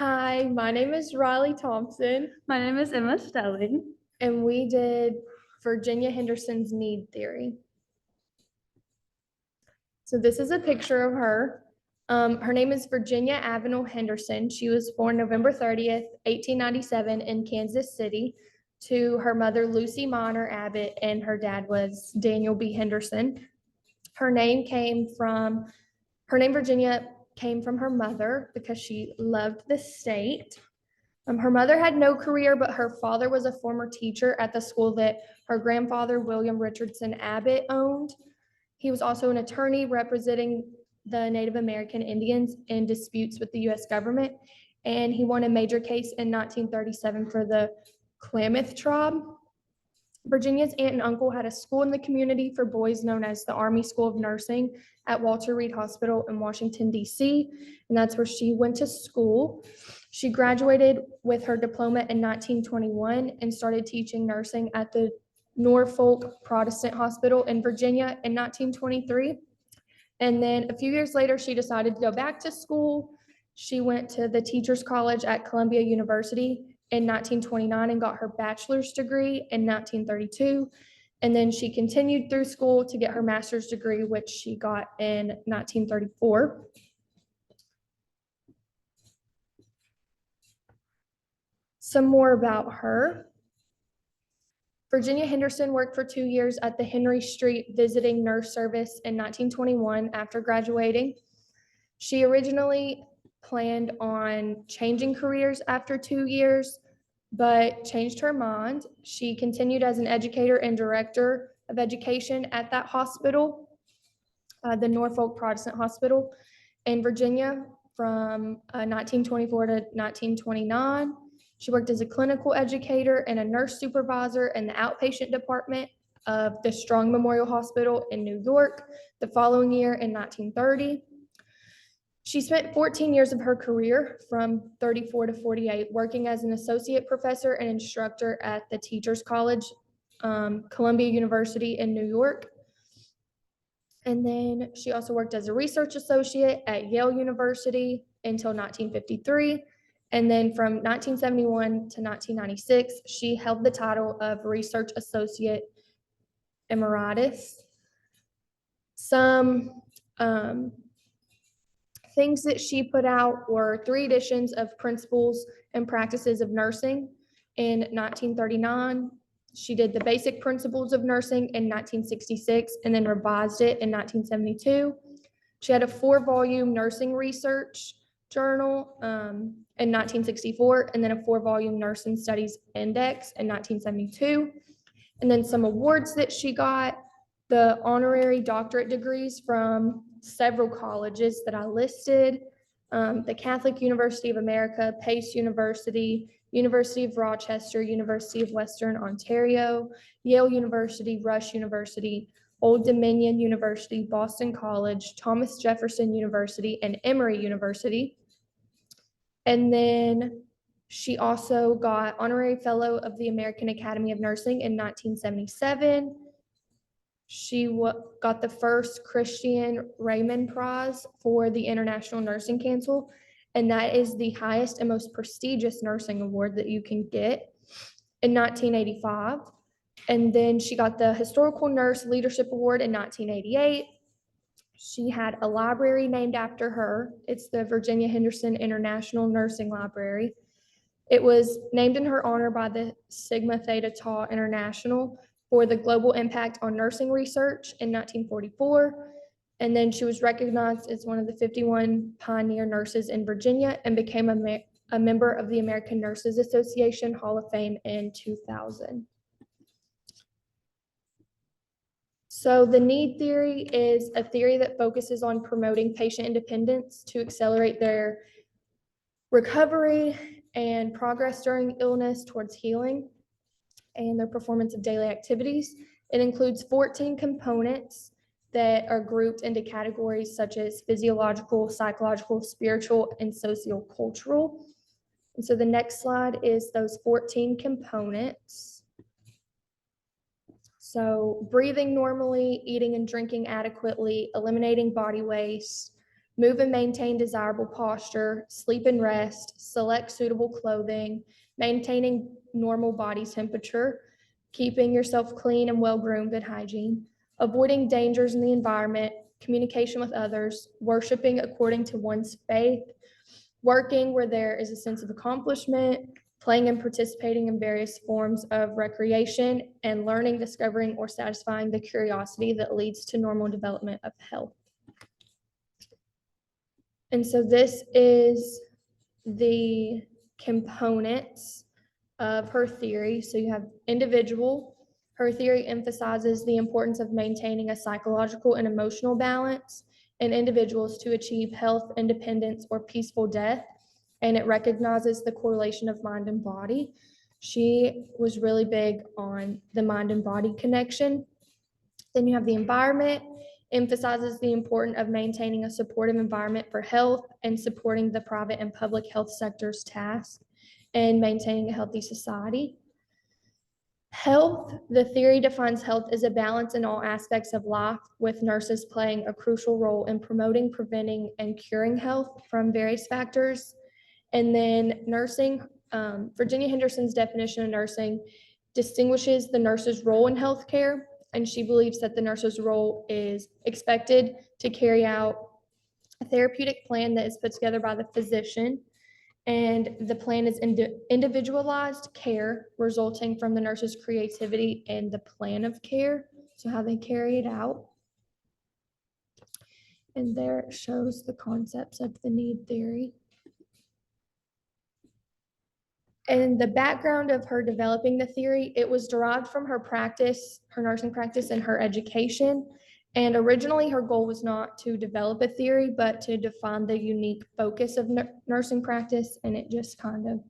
Hi, my name is Riley Thompson, My name is Emma Stelling. and we did Virginia Henderson's need theory. So this is a picture of her. Her name is Virginia Avenel Henderson. She was born November 30th, 1897 in Kansas City to her mother, Lucy Minor Abbott, and her dad was Daniel B. Henderson. Her name Virginia came from her mother because she loved the state. Her mother had no career, but her father was a former teacher at the school that her grandfather, William Richardson Abbott, owned. He was also an attorney representing the Native American Indians in disputes with the U.S. government, and he won a major case in 1937 for the Klamath tribe. Virginia's aunt and uncle had a school in the community for boys known as the Army School of Nursing at Walter Reed Hospital in Washington, D.C., and that's where she went to school. She graduated with her diploma in 1921 and started teaching nursing at the Norfolk Protestant Hospital in Virginia in 1923. And then a few years later, she decided to go back to school. She went to the Teachers College at Columbia University in 1929 and got her bachelor's degree in 1932. And then she continued through school to get her master's degree, which she got in 1934. Some more about her. Virginia Henderson worked for 2 years at the Henry Street Visiting Nurse Service in 1921 after graduating. She originally planned on changing careers after 2 years, but changed her mind. She continued as an educator and director of education at that hospital, the Norfolk Protestant Hospital in Virginia from 1924 to 1929. She worked as a clinical educator and a nurse supervisor in the outpatient department of the Strong Memorial Hospital in New York the following year in 1930. She spent 14 years of her career, from 34 to 48, working as an associate professor and instructor at the Teachers College, Columbia University in New York. And then she also worked as a research associate at Yale University until 1953. And then from 1971 to 1996, she held the title of Research Associate Emeritus. Some things that she put out were 3 editions of Principles and Practices of Nursing in 1939. She did the Basic Principles of Nursing in 1966 and then revised it in 1972. She had a 4-volume nursing research journal in 1964, and then a 4-volume nursing studies index in 1972. And then some awards that she got: the honorary doctorate degrees from several colleges that I listed: the Catholic University of America, Pace University, University of Rochester, University of Western Ontario, Yale University, Rush University, Old Dominion University, Boston College, Thomas Jefferson University, and Emory University. And then she also got Honorary Fellow of the American Academy of Nursing in 1977. She got the first Christian Raymond Prize for the International Nursing Council, and that is the highest and most prestigious nursing award that you can get, in 1985. And then she got the Historical Nurse Leadership Award in 1988. She had a library named after her. It's the Virginia Henderson International Nursing Library. It was named in her honor by the Sigma Theta Tau International for the global impact on nursing research in 1944. And then she was recognized as one of the 51 pioneer nurses in Virginia and became a member of the American Nurses Association Hall of Fame in 2000. So the need theory is a theory that focuses on promoting patient independence to accelerate their recovery and progress during illness towards healing and their performance of daily activities. It includes 14 components that are grouped into categories such as physiological, psychological, spiritual, and sociocultural. And so the next slide is those 14 components. So breathing normally, eating and drinking adequately, eliminating body waste, move and maintain desirable posture, sleep and rest, select suitable clothing, maintaining normal body temperature, keeping yourself clean and well-groomed and hygiene, avoiding dangers in the environment, communication with others, worshiping according to one's faith, working where there is a sense of accomplishment, playing and participating in various forms of recreation, and learning, discovering, or satisfying the curiosity that leads to normal development of health. And so this is the components of her theory. So you have individual. Her theory emphasizes the importance of maintaining a psychological and emotional balance in individuals to achieve health, independence, or peaceful death. And it recognizes the correlation of mind and body. She was really big on the mind and body connection. Then you have the environment, emphasizes the importance of maintaining a supportive environment for health and supporting the private and public health sector's task and maintaining a healthy society. Health, the theory defines health as a balance in all aspects of life, with nurses playing a crucial role in promoting, preventing, and curing health from various factors. And then nursing, Virginia Henderson's definition of nursing distinguishes the nurse's role in healthcare, and she believes that the nurse's role is expected to carry out a therapeutic plan that is put together by the physician, and the plan is individualized care resulting from the nurse's creativity and the plan of care, so how they carry it out. And there it shows the concepts of the need theory. And the background of her developing the theory, it was derived from her practice, her nursing practice, and her education. And originally her goal was not to develop a theory, but to define the unique focus of nursing practice. And it just kind of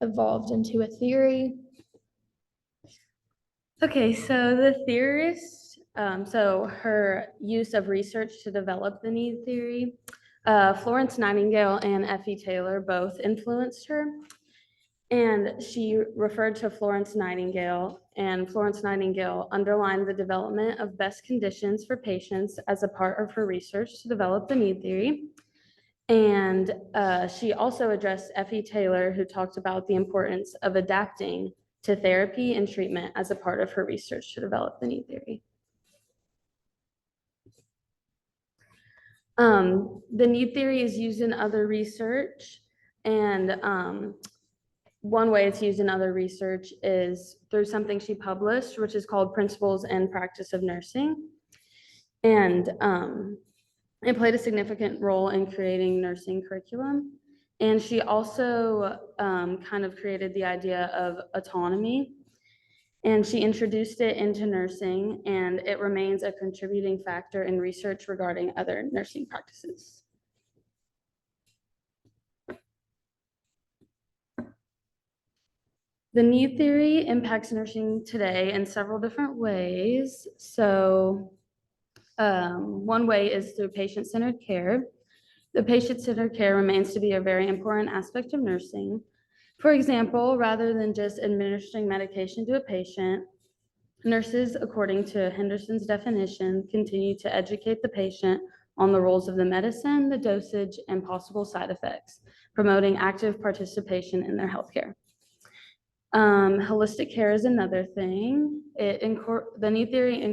evolved into a theory. Okay, so the theorist, so her use of research to develop the need theory, Florence Nightingale and Effie Taylor both influenced her. And she referred to Florence Nightingale, and Florence Nightingale underlined the development of best conditions for patients as a part of her research to develop the need theory. And she also addressed Effie Taylor, who talked about the importance of adapting to therapy and treatment as a part of her research to develop the need theory. The need theory is used in other research, and one way it's used in other research is through something she published, which is called Principles and Practice of Nursing. And it played a significant role in creating nursing curriculum. And she also kind of created the idea of autonomy. And she introduced it into nursing, and it remains a contributing factor in research regarding other nursing practices. The need theory impacts nursing today in several different ways. So one way is through patient-centered care. The patient-centered care remains to be a very important aspect of nursing. For example, rather than just administering medication to a patient, nurses, according to Henderson's definition, continue to educate the patient on the roles of the medicine, the dosage, and possible side effects, promoting active participation in their healthcare. Holistic care is another thing. The need theory is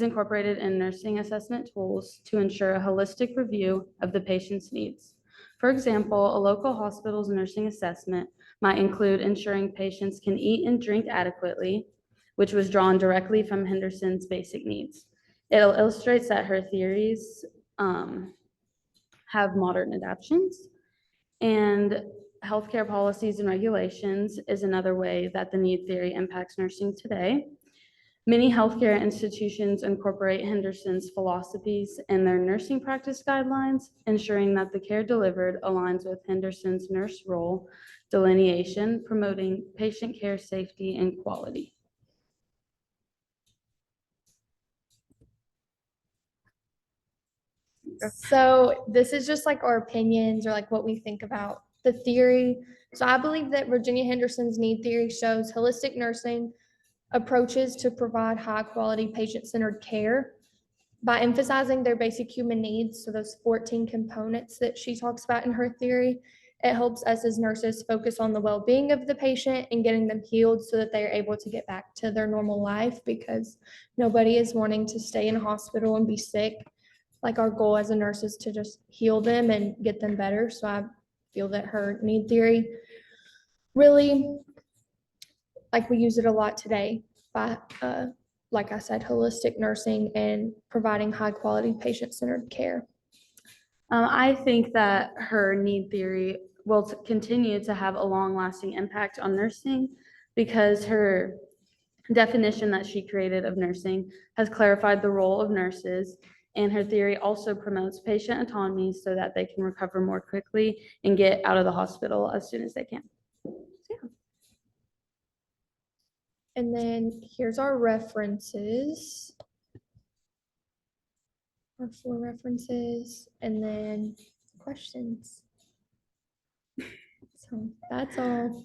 incorporated in nursing assessment tools to ensure a holistic review of the patient's needs. For example, a local hospital's nursing assessment might include ensuring patients can eat and drink adequately, which was drawn directly from Henderson's basic needs. It illustrates that her theories have modern adaptations, and healthcare policies and regulations is another way that the need theory impacts nursing today. Many healthcare institutions incorporate Henderson's philosophies in their nursing practice guidelines, ensuring that the care delivered aligns with Henderson's nurse role delineation, promoting patient care safety and quality. So this is just like our opinions or like what we think about the theory. So I believe that Virginia Henderson's need theory shows holistic nursing approaches to provide high quality patient-centered care by emphasizing their basic human needs, so those 14 components that she talks about in her theory, it helps us as nurses focus on the well-being of the patient and getting them healed so that they are able to get back to their normal life, because nobody is wanting to stay in a hospital and be sick. Like, our goal as a nurse is to just heal them and get them better. So I feel that her need theory really, like, we use it a lot today by, like I said, holistic nursing and providing high quality patient-centered care. I think that her need theory will continue to have a long-lasting impact on nursing because her definition that she created of nursing has clarified the role of nurses, and her theory also promotes patient autonomy so that they can recover more quickly and get out of the hospital as soon as they can. And then here's our references. Our 4 references, and then questions. So that's all.